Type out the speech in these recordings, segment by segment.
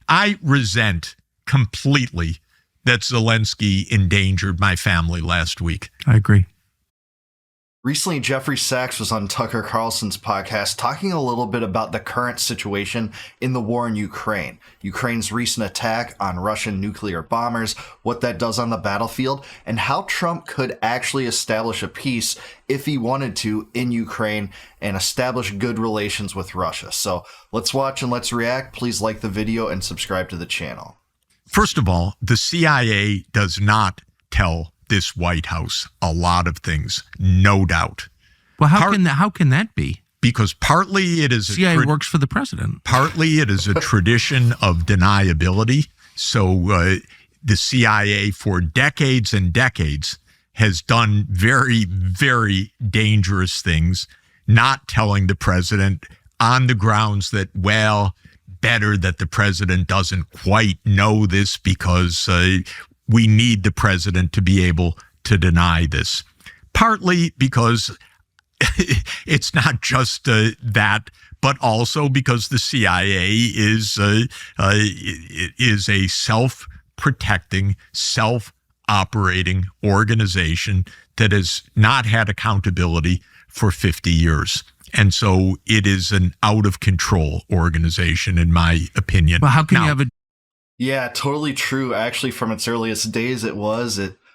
I resent completely that Zelensky endangered my family last week. I agree. Recently, Jeffrey Sachs was on Tucker Carlson's podcast talking a little bit about the current situation in the war in Ukraine. Ukraine's recent attack on Russian nuclear bombers, what that does on the battlefield, and how Trump could actually establish a peace if he wanted to in Ukraine and establish good relations with Russia. So let's watch and let's react. Please like the video and subscribe to the channel. First of all, the CIA does not tell this White House a lot of things, no doubt. Well, how can that be? Because partly it is CIA works for the president. Partly it is a tradition of deniability. So the CIA for decades and decades has done very, very dangerous things, not telling the president on the grounds that, well, better that the president doesn't quite know this because we need the president to be able to deny this. Partly because it's not just that, but also because the CIA is a self-protecting, self-operating organization that has not had accountability for 50 years. And so it is an out-of-control organization, in my opinion. Well, how can you have a... Yeah, totally true. Actually, from its earliest days, it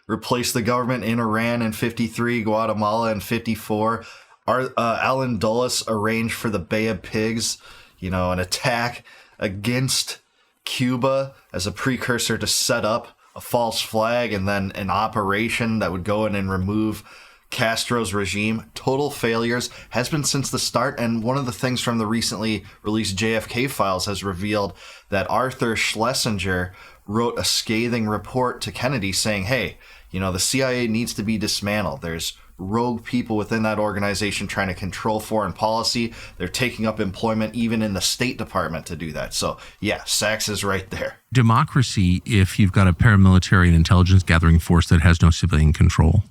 replaced the government in Iran in 53, Guatemala in 54. Allen Dulles arranged for the Bay of Pigs, an attack against Cuba as a precursor to set up a false flag and then an operation that would go in and remove Castro's regime. Total failures, has been since the start. And one of the things from the recently released JFK files has revealed that Arthur Schlesinger wrote a scathing report to Kennedy saying, hey, the CIA needs to be dismantled. There's rogue people within that organization trying to control foreign policy. They're taking up employment even in the State Department to do that. So yeah, Sachs is right there. Democracy if you've got a paramilitary and intelligence gathering force that has no civilian control.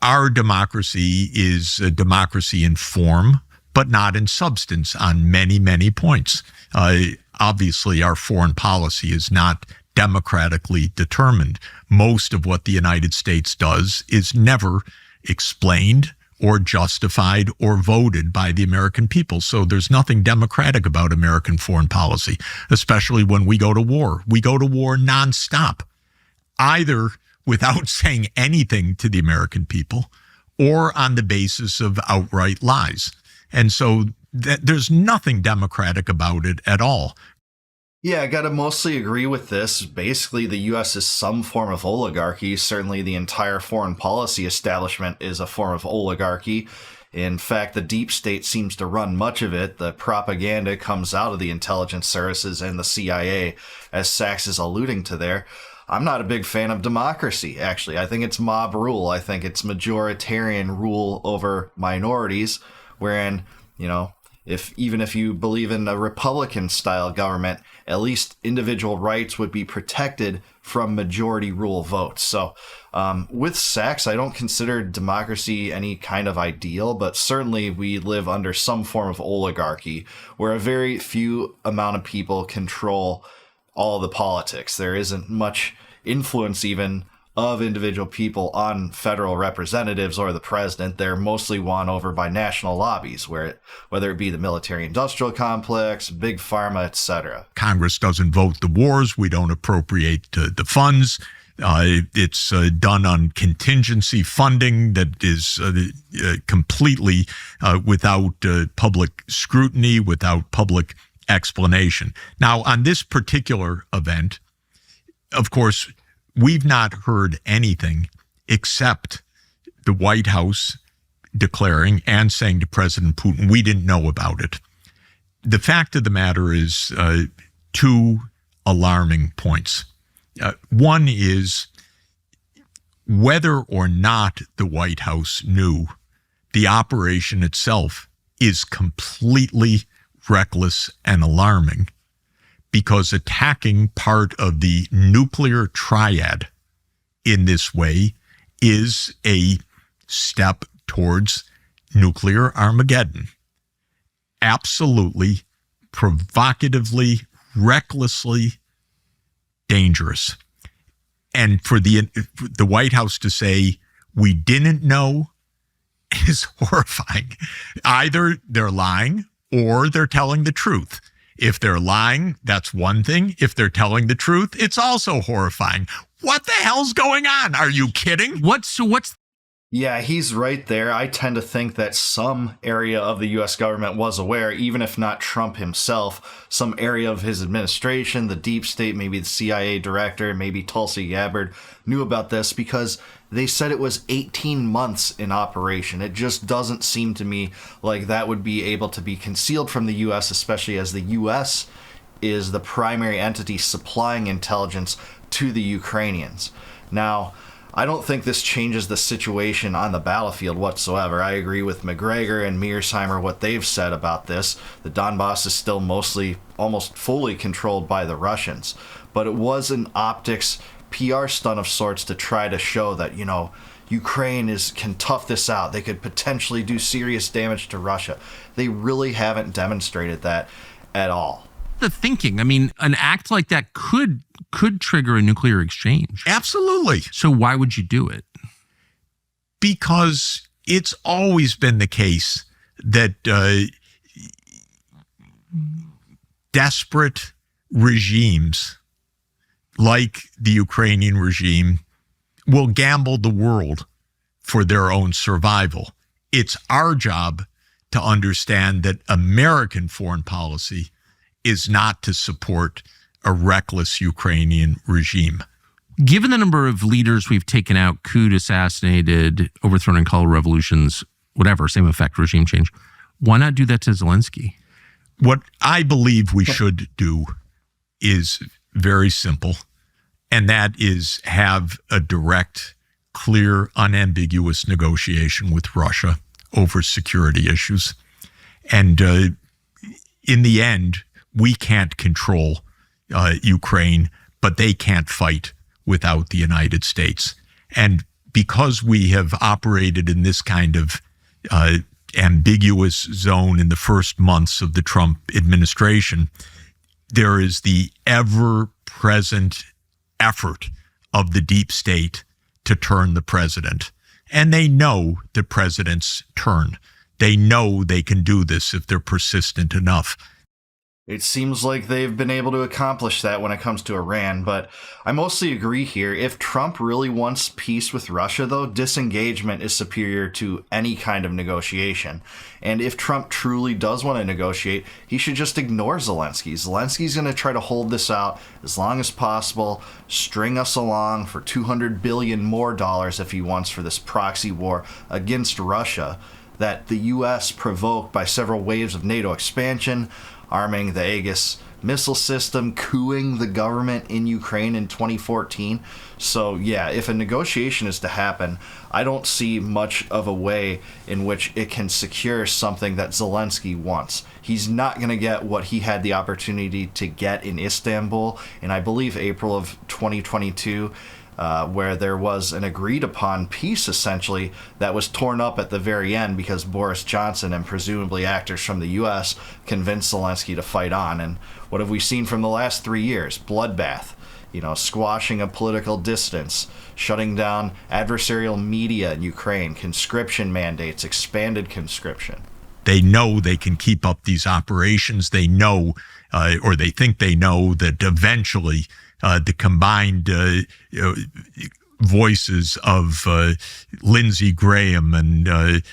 Our democracy is a democracy in form, but not in substance on many, many points. Obviously, our foreign policy is not democratically determined. Most of what the United States does is never explained or justified or voted by the American people. So there's nothing democratic about American foreign policy, especially when we go to war. We go to war nonstop, either without saying anything to the American people or on the basis of outright lies. And so there's nothing democratic about it at all. Yeah, I got to mostly agree with this. Basically, the U.S. is some form of oligarchy. Certainly, the entire foreign policy establishment is a form of oligarchy. In fact, the deep state seems to run much of it. The propaganda comes out of the intelligence services and the CIA, as Sachs is alluding to there. I'm not a big fan of democracy, actually. I think it's mob rule. I think it's majoritarian rule over minorities, wherein, even if you believe in a Republican-style government, at least individual rights would be protected from majority rule votes. So with Sachs, I don't consider democracy any kind of ideal, but certainly we live under some form of oligarchy where a very few amount of people control all the politics. There isn't much influence even of individual people on federal representatives or the president. They're mostly won over by national lobbies, whether it be the military-industrial complex, big pharma, etc. Congress doesn't vote the wars. We don't appropriate the funds. It's done on contingency funding that is completely without public scrutiny, without public explanation. Now, on this particular event, of course, we've not heard anything except the White House declaring and saying to President Putin, we didn't know about it. The fact of the matter is two alarming points. One is whether or not the White House knew, the operation itself is completely reckless and alarming, because attacking part of the nuclear triad in this way is a step towards nuclear Armageddon. Absolutely, provocatively recklessly dangerous. And for the White House to say we didn't know is horrifying. Either they're lying or they're telling the truth. If they're lying, that's one thing. If they're telling the truth, it's also horrifying. What the hell's going on? Are you kidding? What's Yeah, he's right there. I tend to think that some area of the U.S. government was aware, even if not Trump himself, some area of his administration, the deep state, maybe the CIA director, maybe Tulsi Gabbard, knew about this because they said it was 18 months in operation. It just doesn't seem to me like that would be able to be concealed from the U.S., especially as the U.S. is the primary entity supplying intelligence to the Ukrainians. Now, I don't think this changes the situation on the battlefield whatsoever. I agree with McGregor and Mearsheimer, what they've said about this. The Donbass is still mostly, almost fully controlled by the Russians. But it was an optics PR stunt of sorts to try to show that, you know, Ukraine can tough this out. They could potentially do serious damage to Russia. They really haven't demonstrated that at all. the thinking? I mean, an act like that could trigger a nuclear exchange. Absolutely. So why would you do it? Because it's always been the case that desperate regimes like the Ukrainian regime will gamble the world for their own survival. It's our job to understand that American foreign policy is not to support a reckless Ukrainian regime. Given the number of leaders we've taken out, couped, assassinated, overthrown and called revolutions, whatever, same effect, regime change, why not do that to Zelensky? What I believe we should do is very simple, and that is have a direct, clear, unambiguous negotiation with Russia over security issues. And in the end, we can't control Ukraine, but they can't fight without the United States. And because we have operated in this kind of ambiguous zone in the first months of the Trump administration, there is the ever-present effort of the deep state to turn the president. And they know the presidents turn. They know they can do this if they're persistent enough. It seems like they've been able to accomplish that when it comes to Iran, but I mostly agree here. If Trump really wants peace with Russia, though, disengagement is superior to any kind of negotiation. And if Trump truly does want to negotiate, he should just ignore Zelensky. Zelensky's going to try to hold this out as long as possible, string us along for $200 billion more if he wants for this proxy war against Russia that the U.S. provoked by several waves of NATO expansion, arming the Aegis missile system, coupping the government in Ukraine in 2014. So yeah, if a negotiation is to happen, I don't see much of a way in which it can secure something that Zelensky wants. He's not going to get what he had the opportunity to get in Istanbul in, I believe, April of 2022, where there was an agreed upon peace, essentially, that was torn up at the very end because Boris Johnson and presumably actors from the U.S. convinced Zelensky to fight on. And what have we seen from the last 3 years? Bloodbath, squashing of political distance, shutting down adversarial media in Ukraine, conscription mandates, expanded conscription. They know they can keep up these operations. They know, or they think they know, that eventually the combined voices of Lindsey Graham and other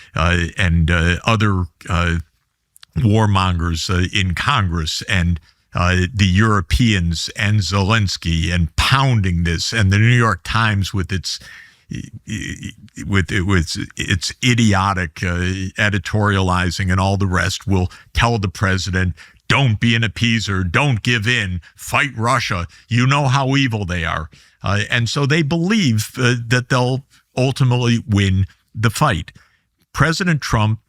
warmongers in Congress and the Europeans and Zelensky and pounding this, and the New York Times with its idiotic editorializing and all the rest will tell the president, don't be an appeaser, don't give in, fight Russia. You know how evil they are. And so they believe that they'll ultimately win the fight. President Trump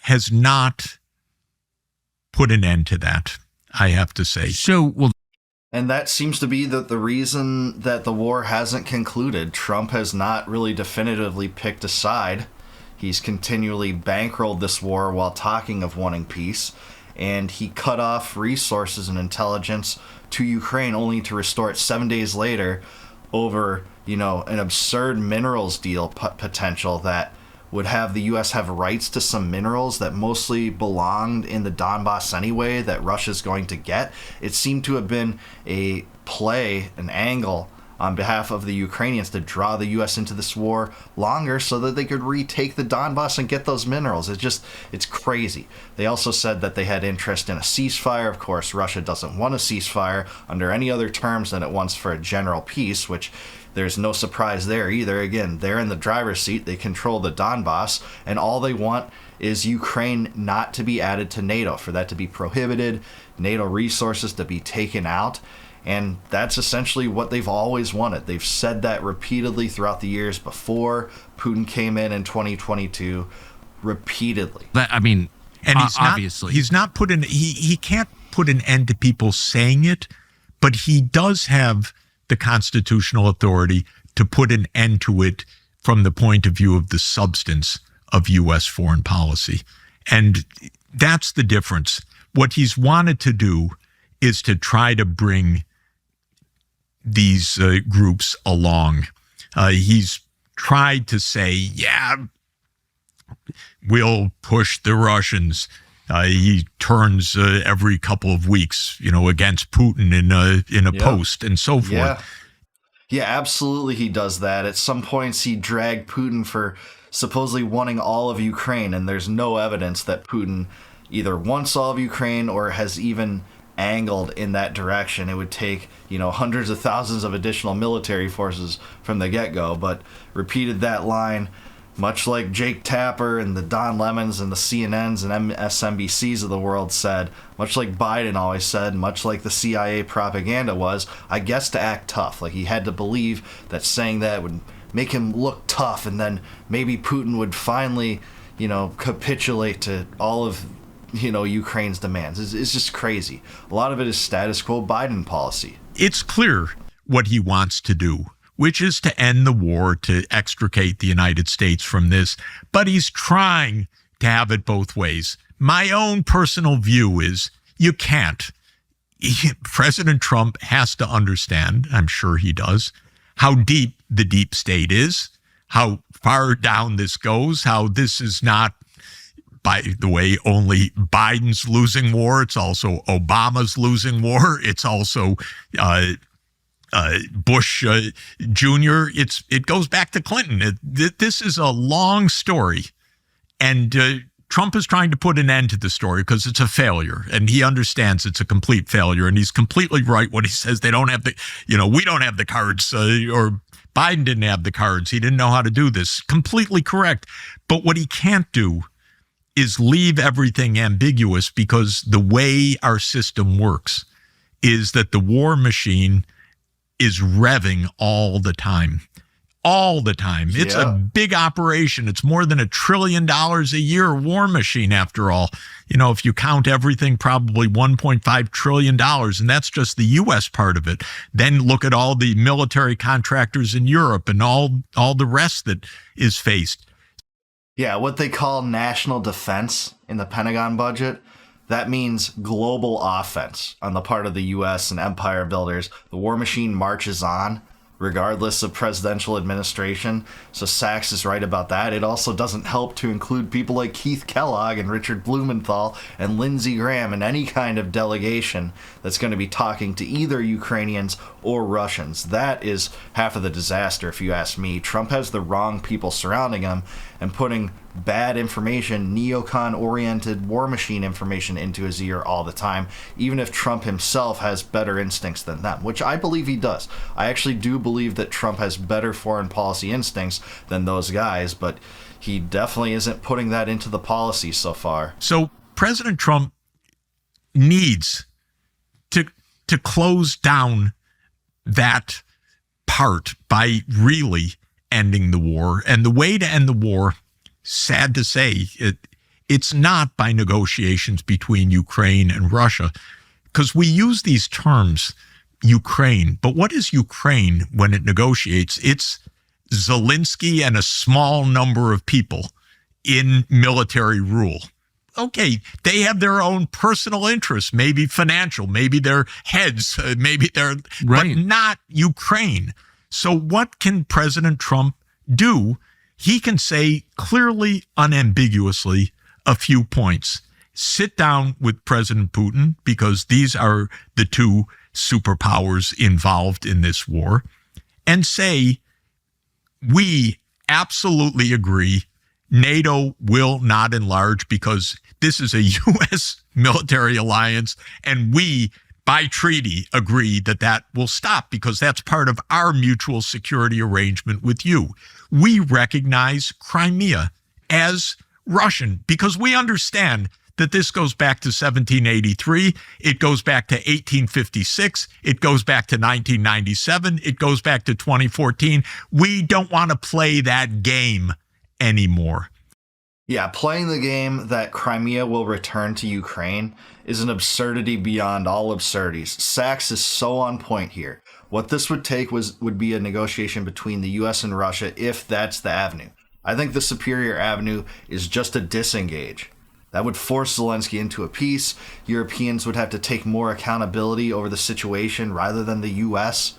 has not put an end to that, I have to say. And that seems to be the reason that the war hasn't concluded. Trump has not really definitively picked a side. He's continually bankrolled this war while talking of wanting peace. and he cut off resources and intelligence to Ukraine only to restore it 7 days later over, an absurd minerals deal potential that would have the U.S. have rights to some minerals that mostly belonged in the Donbass anyway that Russia's going to get. It seemed to have been a play, an angle on behalf of the Ukrainians to draw the U.S. into this war longer so that they could retake the Donbass and get those minerals. It's crazy. They also said that they had interest in a ceasefire. Of course, Russia doesn't want a ceasefire under any other terms than it wants for a general peace, which there's no surprise there either. Again, they're in the driver's seat. They control the Donbass, and all they want is Ukraine not to be added to NATO, for that to be prohibited, NATO resources to be taken out. And that's essentially what they've always wanted. They've said that repeatedly throughout the years before Putin came in 2022, repeatedly. And he's obviously he's not put in. He can't put an end to people saying it, but he does have the constitutional authority to put an end to it from the point of view of the substance of U.S. foreign policy. And that's the difference. What he's wanted to do is to try to bring these groups along. He's tried to say, yeah, we'll push the Russians. He turns every couple of weeks, against Putin in a post and so forth. Yeah, absolutely he does that. At some points he dragged Putin for supposedly wanting all of Ukraine, and there's no evidence that Putin either wants all of Ukraine or has even angled in that direction. It would take, hundreds of thousands of additional military forces from the get-go, but repeated that line, much like Jake Tapper and the Don Lemons and the CNNs and MSNBCs of the world said, much like Biden always said, much like the CIA propaganda was, I guess to act tough. Like he had to believe that saying that would make him look tough, and then maybe Putin would finally, capitulate to all of, Ukraine's demands. It's just crazy. A lot of it is status quo Biden policy. It's clear what he wants to do, which is to end the war, to extricate the United States from this. But he's trying to have it both ways. My own personal view is you can't. President Trump has to understand, I'm sure he does, how deep the deep state is, how far down this goes, how this is not, by the way, only Biden's losing war. It's also Obama's losing war. It's also Bush Jr. It goes back to Clinton. This is a long story, and Trump is trying to put an end to the story because it's a failure, and he understands it's a complete failure. And he's completely right when he says they don't have the, we don't have the cards, or Biden didn't have the cards. He didn't know how to do this. Completely correct. But what he can't do is leave everything ambiguous, because the way our system works is that the war machine is revving all the time. All the time. It's a big operation. It's more than $1 trillion a year war machine, after all. If you count everything, probably $1.5 trillion, and that's just the U.S. part of it. Then look at all the military contractors in Europe and all the rest that is faced. Yeah, what they call national defense in the Pentagon budget, that means global offense on the part of the U.S. and empire builders. The war machine marches on, regardless of presidential administration. So Sachs is right about that. It also doesn't help to include people like Keith Kellogg and Richard Blumenthal and Lindsey Graham in any kind of delegation that's going to be talking to either Ukrainians or Russians. That is half of the disaster, if you ask me. Trump has the wrong people surrounding him and putting bad information, neocon-oriented war machine information into his ear all the time, even if Trump himself has better instincts than them, which I believe he does. I actually do believe that Trump has better foreign policy instincts than those guys, but he definitely isn't putting that into the policy so far. So President Trump needs to close down that part by really ending the war. And the way to end the war, sad to say, it's not by negotiations between Ukraine and Russia, because we use these terms, Ukraine. But what is Ukraine when it negotiates? It's Zelensky and a small number of people in military rule okay, they have their own personal interests, maybe financial, maybe their heads, maybe they're, Right. but not Ukraine. So what can President Trump do? He can say clearly, unambiguously, a few points. Sit down with President Putin, because these are the two superpowers involved in this war, and say, we absolutely agree NATO will not enlarge because this is a U.S. military alliance, and we, by treaty, agree that that will stop because that's part of our mutual security arrangement with you. We recognize Crimea as Russian because we understand that this goes back to 1783, it goes back to 1856, it goes back to 1997, it goes back to 2014. We don't want to play that game anymore. Yeah, playing the game that Crimea will return to Ukraine is an absurdity beyond all absurdities. Sachs is so on point here. What this would take would be a negotiation between the US and Russia if that's the avenue. I think the superior avenue is just a disengage. That would force Zelensky into a peace. Europeans would have to take more accountability over the situation rather than the US,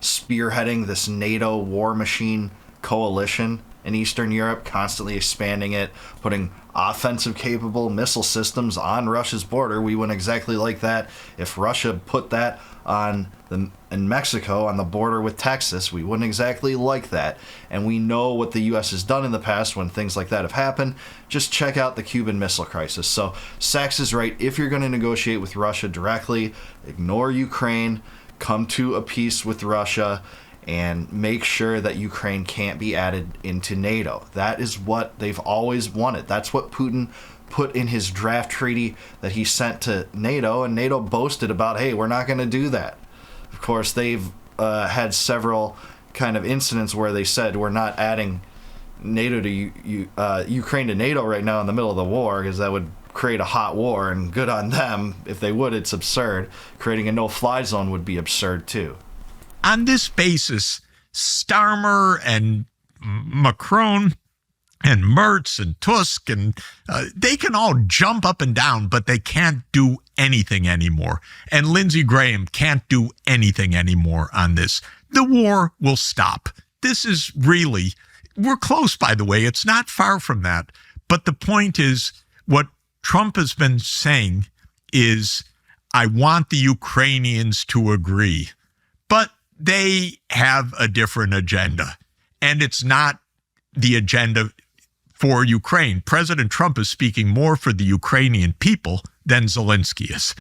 spearheading this NATO war machine coalition in Eastern Europe, constantly expanding it, putting offensive capable missile systems on Russia's border. We wouldn't exactly like that. If Russia put that in Mexico on the border with Texas, we wouldn't exactly like that. And we know what the U.S. has done in the past when things like that have happened. Just check out the Cuban Missile Crisis. So Sachs is right. If you're going to negotiate with Russia directly, ignore Ukraine, come to a peace with Russia, and make sure that Ukraine can't be added into NATO. That is what they've always wanted. That's what Putin put in his draft treaty that he sent to NATO, and NATO boasted about, hey, we're not going to do that. Of course, they've had several kind of incidents where they said we're not adding NATO to Ukraine to NATO right now in the middle of the war, because that would create a hot war, and good on them. If they would, it's absurd. Creating a no-fly zone would be absurd too. On this basis, Starmer and Macron and Merz and Tusk, and they can all jump up and down, but they can't do anything anymore. And Lindsey Graham can't do anything anymore on this. The war will stop. This is really, we're close, by the way. It's not far from that. But the point is, what Trump has been saying is, I want the Ukrainians to agree. But they have a different agenda, and it's not the agenda for Ukraine. President Trump is speaking more for the Ukrainian people than Zelensky is.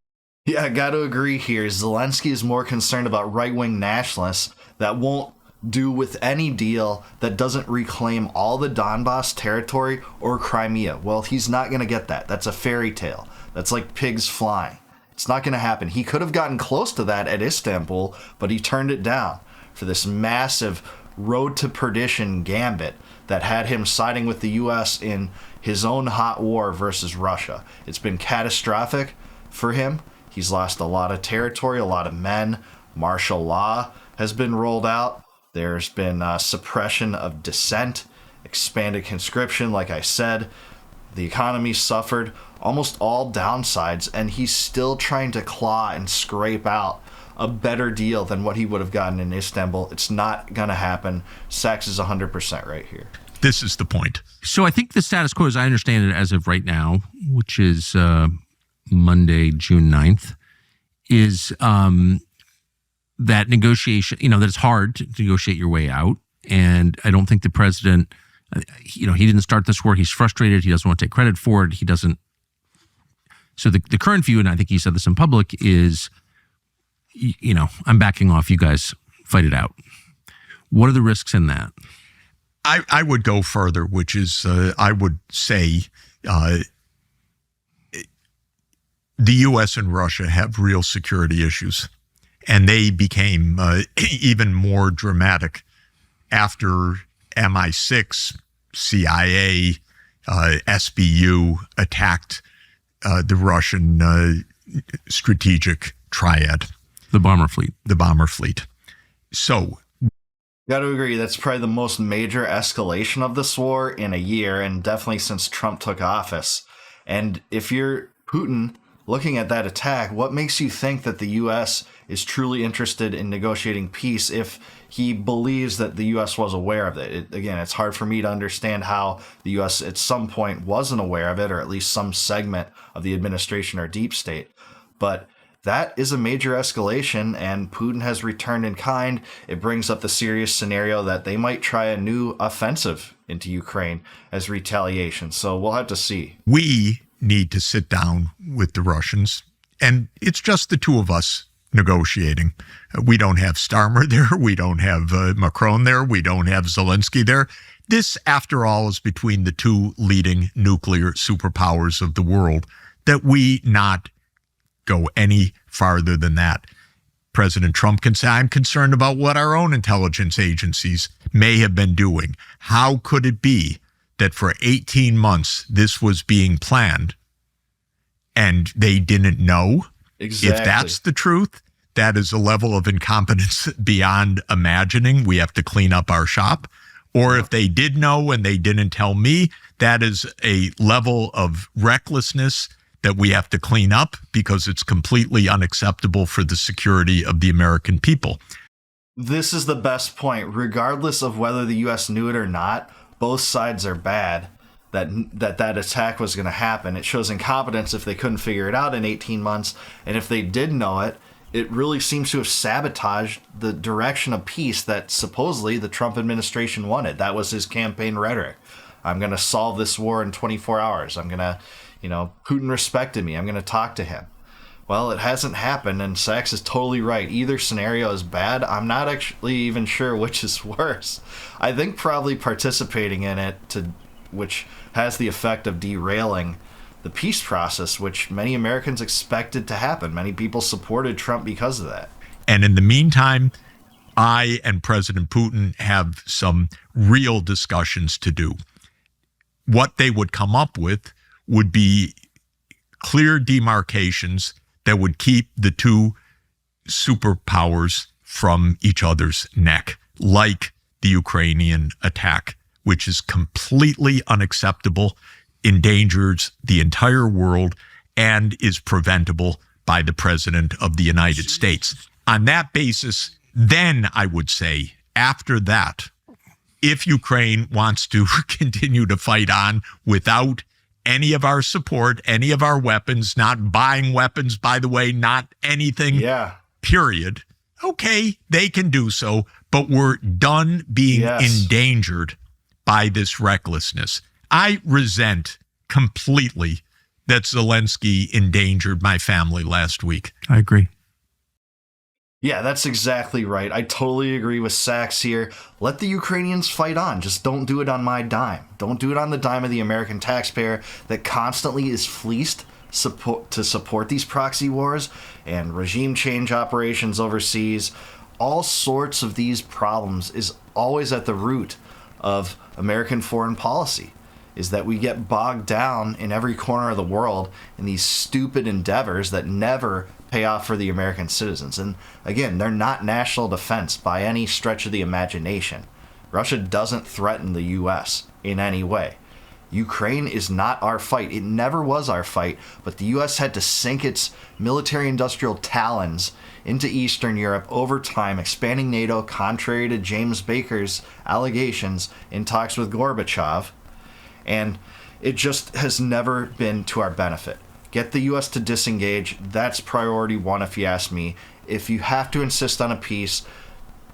Yeah, I got to agree here. Zelensky is more concerned about right-wing nationalists that won't do with any deal that doesn't reclaim all the Donbass territory or Crimea. Well, he's not going to get that. That's a fairy tale. That's like pigs flying. It's not going to happen. He could have gotten close to that at Istanbul, but he turned it down for this massive road to perdition gambit that had him siding with the U.S. in his own hot war versus Russia. It's been catastrophic for him. He's lost a lot of territory, a lot of men. Martial law has been rolled out. There's been suppression of dissent, expanded conscription, like I said. The economy suffered almost all downsides, and he's still trying to claw and scrape out a better deal than what he would have gotten in Istanbul. It's not going to happen. Sachs is 100% right here. This is the point. So I think the status quo, as I understand it as of right now, which is Monday, June 9th, is that negotiation, that it's hard to negotiate your way out. And I don't think the president, he didn't start this war. He's frustrated. He doesn't want to take credit for it. He doesn't. So the current view, and I think he said this in public, is, I'm backing off. You guys fight it out. What are the risks in that? I would go further, which is I would say the U.S. and Russia have real security issues, and they became even more dramatic after MI6, CIA, SBU attacked the Russian strategic triad. The bomber fleet. So, got to agree, that's probably the most major escalation of this war in a year, and definitely since Trump took office. And if you're Putin looking at that attack, what makes you think that the U.S. is truly interested in negotiating peace if he believes that the U.S. was aware of it? Again, it's hard for me to understand how the U.S. at some point wasn't aware of it, or at least some segment of the administration or deep state. But that is a major escalation, and Putin has returned in kind. It brings up the serious scenario that they might try a new offensive into Ukraine as retaliation. So we'll have to see. We need to sit down with the Russians, and it's just the two of us negotiating. We don't have Starmer there. We don't have Macron there. We don't have Zelensky there. This, after all, is between the two leading nuclear superpowers of the world, that we not go any farther than that. President Trump can say, I'm concerned about what our own intelligence agencies may have been doing. How could it be that for 18 months this was being planned and they didn't know? Exactly. If that's the truth, that is a level of incompetence beyond imagining. We have to clean up our shop. Or if they did know and they didn't tell me, that is a level of recklessness that we have to clean up, because it's completely unacceptable for the security of the American people. This is the best point. Regardless of whether the U.S. knew it or not, both sides are bad that attack was going to happen. It shows incompetence if they couldn't figure it out in 18 months. And if they did know it, it really seems to have sabotaged the direction of peace that supposedly the Trump administration wanted. That was his campaign rhetoric. I'm going to solve this war in 24 hours. I'm going to, Putin respected me. I'm going to talk to him. Well, it hasn't happened, and Sachs is totally right. Either scenario is bad. I'm not actually even sure which is worse. I think probably participating in it, which has the effect of derailing the peace process, which many Americans expected to happen. Many people supported Trump because of that. And in the meantime, I and President Putin have some real discussions to do. What they would come up with would be clear demarcations that would keep the two superpowers from each other's neck, like the Ukrainian attack, which is completely unacceptable, endangers the entire world, and is preventable by the President of the United States. On that basis, then I would say, after that, if Ukraine wants to continue to fight on without any of our support, any of our weapons, not buying weapons, by the way, not anything, period. Okay, they can do so, but we're done being endangered by this recklessness. I resent completely that Zelensky endangered my family last week. I agree. Yeah, that's exactly right. I totally agree with Sachs here. Let the Ukrainians fight on. Just don't do it on my dime. Don't do it on the dime of the American taxpayer that constantly is fleeced to support these proxy wars and regime change operations overseas. All sorts of these problems is always at the root of American foreign policy, is that we get bogged down in every corner of the world in these stupid endeavors that never pay off for the American citizens. And again, they're not national defense by any stretch of the imagination. Russia doesn't threaten the U.S. in any way. Ukraine is not our fight. It never was our fight, but the U.S. had to sink its military-industrial talons into Eastern Europe over time, expanding NATO contrary to James Baker's allegations in talks with Gorbachev. And it just has never been to our benefit. Get the U.S. to disengage. That's priority one, if you ask me. If you have to insist on a peace,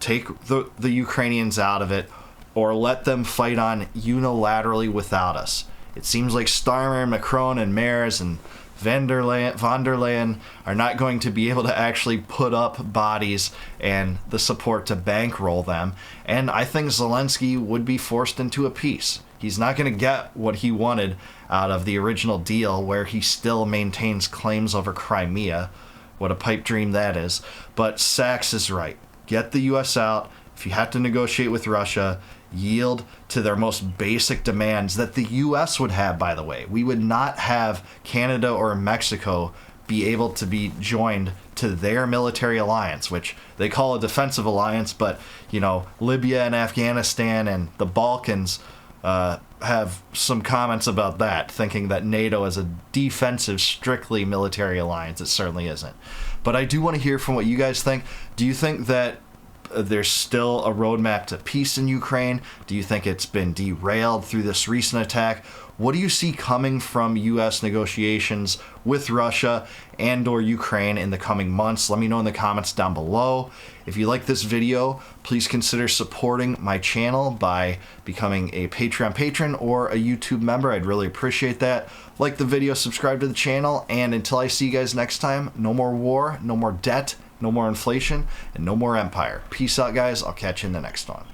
take the Ukrainians out of it, or let them fight on unilaterally without us. It seems like Starmer, Macron, and Merz and von der Leyen are not going to be able to actually put up bodies and the support to bankroll them. And I think Zelensky would be forced into a peace. He's not going to get what he wanted out of the original deal, where he still maintains claims over Crimea. What a pipe dream that is. But Sachs is right. Get the U.S. out. If you have to negotiate with Russia, yield to their most basic demands that the U.S. would have, by the way. We would not have Canada or Mexico be able to be joined to their military alliance, which they call a defensive alliance, but, Libya and Afghanistan and the Balkans have some comments about that, thinking that NATO is a defensive, strictly military alliance. It certainly isn't. But I do want to hear from what you guys think. Do you think that there's still a roadmap to peace in Ukraine? Do you think it's been derailed through this recent attack? What do you see coming from U.S. negotiations with Russia and or Ukraine in the coming months? Let me know in the comments down below. If you like this video, please consider supporting my channel by becoming a Patreon patron or a YouTube member. I'd really appreciate that. Like the video, subscribe to the channel, and until I see you guys next time, no more war, no more debt, no more inflation, and no more empire. Peace out, guys. I'll catch you in the next one.